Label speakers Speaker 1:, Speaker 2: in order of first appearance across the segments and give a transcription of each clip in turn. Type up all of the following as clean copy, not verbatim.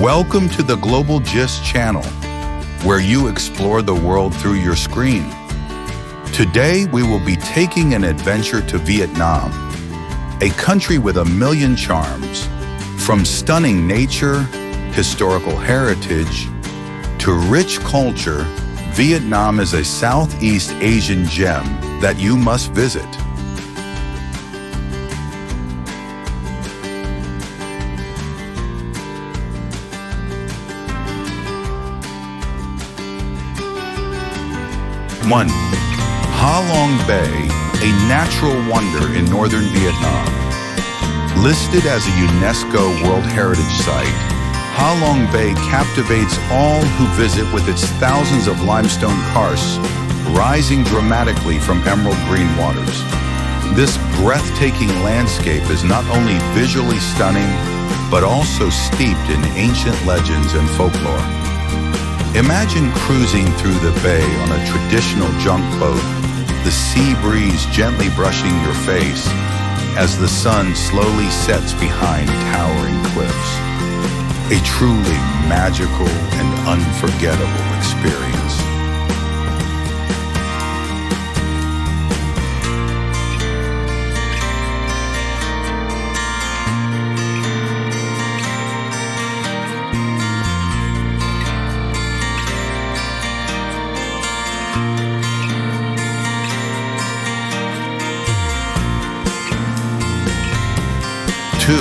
Speaker 1: Welcome to the Global Gist channel, where you explore the world through your screen. Today, we will be taking an adventure to Vietnam, a country with a million charms. From stunning nature, historical heritage, to rich culture, Vietnam is a Southeast Asian gem that you must visit. One, Ha Long Bay, a natural wonder in northern Vietnam. Listed as a UNESCO World Heritage Site, Ha Long Bay captivates all who visit with its thousands of limestone karsts rising dramatically from emerald green waters. This breathtaking landscape is not only visually stunning, but also steeped in ancient legends and folklore. Imagine cruising through the bay on a traditional junk boat, the sea breeze gently brushing your face as the sun slowly sets behind towering cliffs. A truly magical and unforgettable experience. 2.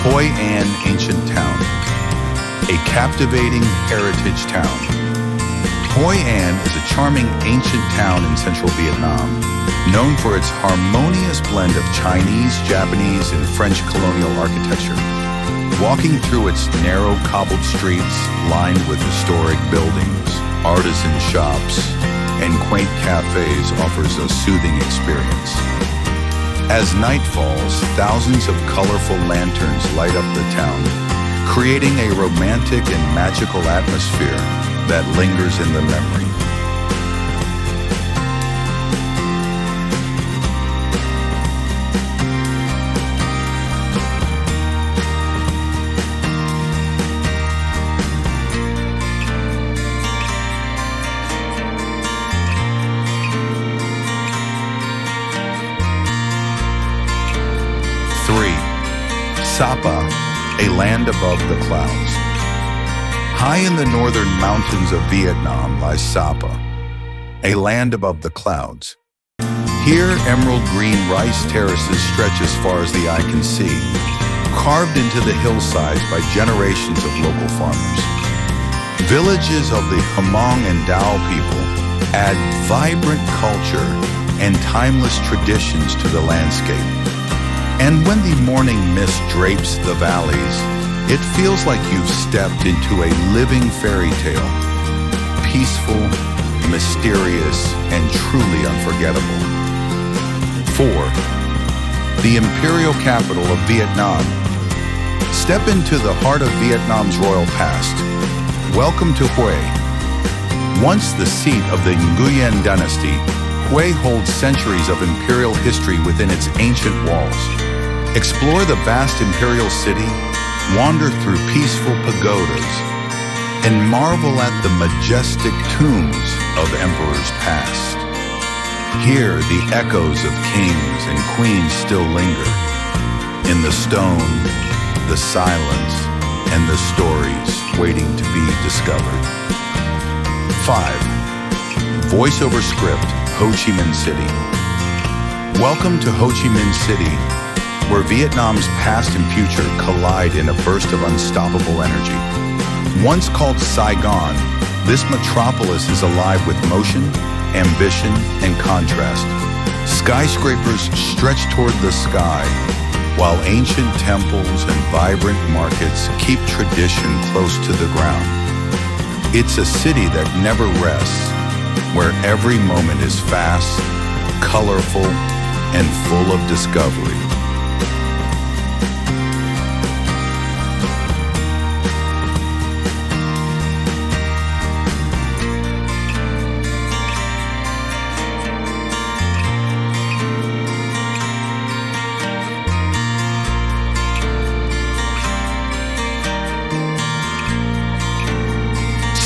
Speaker 1: Hoi An Ancient Town, a captivating heritage town. Hoi An is a charming ancient town in central Vietnam, known for its harmonious blend of Chinese, Japanese, and French colonial architecture. Walking through its narrow cobbled streets lined with historic buildings, artisan shops, and quaint cafes offers a soothing experience. As night falls, thousands of colorful lanterns light up the town, creating a romantic and magical atmosphere that lingers in the memory. Sapa, a land above the clouds. High in the northern mountains of Vietnam lies Sapa, a land above the clouds. Here, emerald green rice terraces stretch as far as the eye can see, carved into the hillsides by generations of local farmers. Villages of the Hmong and Dao people add vibrant culture and timeless traditions to the landscape. And when the morning mist drapes the valleys, it feels like you've stepped into a living fairy tale, peaceful, mysterious, and truly unforgettable. 4. The imperial capital of Vietnam. Step into the heart of Vietnam's royal past. Welcome to Hue. Once the seat of the Nguyen dynasty, Hue holds centuries of imperial history within its ancient walls. Explore the vast imperial city, wander through peaceful pagodas, and marvel at the majestic tombs of emperors past. Here, the echoes of kings and queens still linger, in the stone, the silence, and the stories waiting to be discovered. 5. Voiceover script, Ho Chi Minh City. Welcome to Ho Chi Minh City, where Vietnam's past and future collide in a burst of unstoppable energy. Once called Saigon, this metropolis is alive with motion, ambition, and contrast. Skyscrapers stretch toward the sky, while ancient temples and vibrant markets keep tradition close to the ground. It's a city that never rests, where every moment is fast, colorful, and full of discovery.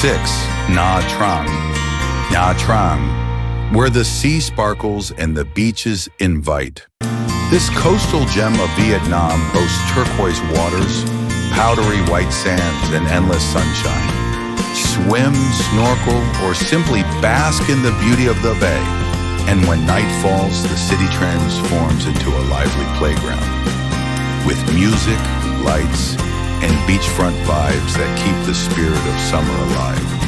Speaker 1: 6. Nha Trang. Nha Trang, where the sea sparkles and the beaches invite. This coastal gem of Vietnam boasts turquoise waters, powdery white sands, and endless sunshine. Swim, snorkel, or simply bask in the beauty of the bay. And when night falls, the city transforms into a lively playground with music, lights, and beachfront vibes that keep the spirit of summer alive.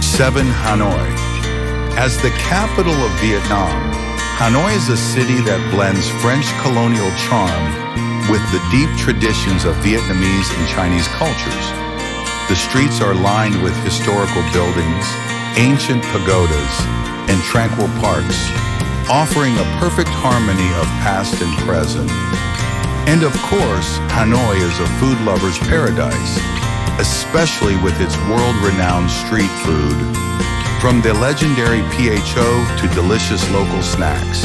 Speaker 1: Seven, Hanoi. As the capital of Vietnam, Hanoi is a city that blends French colonial charm with the deep traditions of Vietnamese and Chinese cultures. The streets are lined with historical buildings, ancient pagodas, and tranquil parks, offering a perfect harmony of past and present. And of course, Hanoi is a food lover's paradise, especially with its world-renowned street food, from the legendary PHO to delicious local snacks.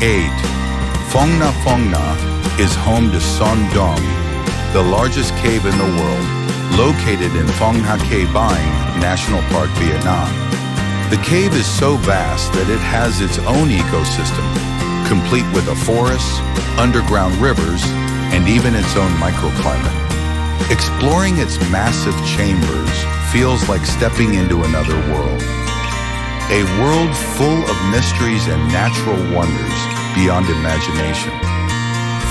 Speaker 1: Eight, Phong Nha is home to Son Doong, the largest cave in the world, located in Phong Nha Cave National Park, Vietnam. The cave is so vast that it has its own ecosystem, complete with a forest, underground rivers, and even its own microclimate. Exploring its massive chambers feels like stepping into another world. A world full of mysteries and natural wonders beyond imagination.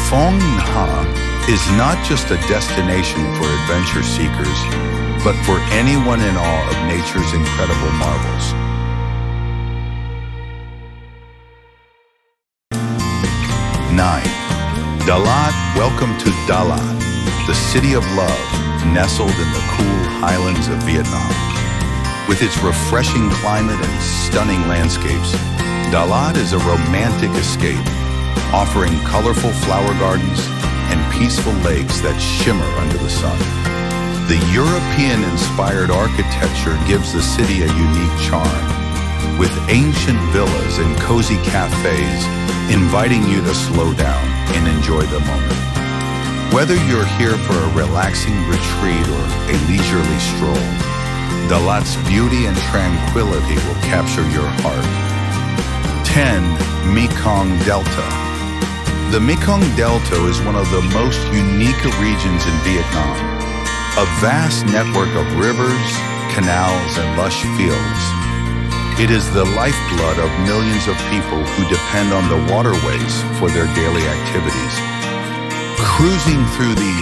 Speaker 1: Phong Nha is not just a destination for adventure seekers, but for anyone in awe of nature's incredible marvels. 9. Dalat. Welcome to Dalat, the city of love, nestled in the cool highlands of Vietnam. With its refreshing climate and stunning landscapes, Dalat is a romantic escape, offering colorful flower gardens and peaceful lakes that shimmer under the sun. The European-inspired architecture gives the city a unique charm, with ancient villas and cozy cafes inviting you to slow down and enjoy the moment. Whether you're here for a relaxing retreat or a leisurely stroll, Dalat's beauty and tranquility will capture your heart. 10. Mekong Delta. The Mekong Delta is one of the most unique regions in Vietnam. A vast network of rivers, canals, and lush fields. It is the lifeblood of millions of people who depend on the waterways for their daily activities. Cruising through the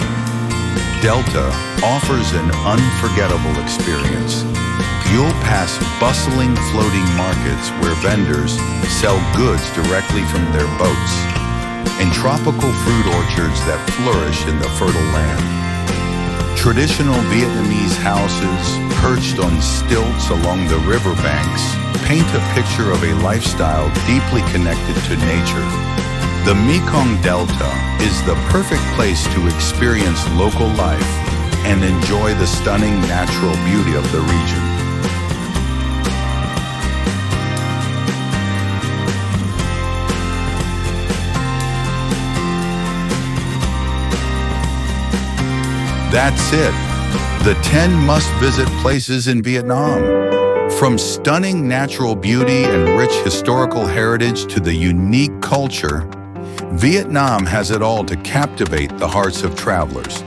Speaker 1: Delta offers an unforgettable experience. You'll pass bustling floating markets where vendors sell goods directly from their boats, and tropical fruit orchards that flourish in the fertile land. Traditional Vietnamese houses perched on stilts along the riverbanks paint a picture of a lifestyle deeply connected to nature. The Mekong Delta is the perfect place to experience local life and enjoy the stunning natural beauty of the region. That's it. The 10 must-visit places in Vietnam. From stunning natural beauty and rich historical heritage to the unique culture, Vietnam has it all to captivate the hearts of travelers.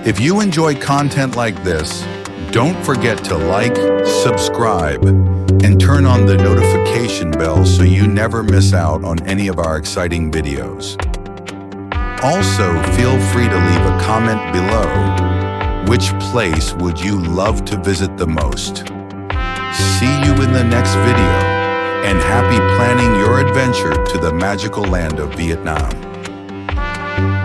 Speaker 1: If you enjoy content like this, don't forget to like, subscribe, and turn on the notification bell so you never miss out on any of our exciting videos. Also, feel free to leave a comment below. Which place would you love to visit the most? See you in the next video, and happy planning your adventure to the magical land of Vietnam.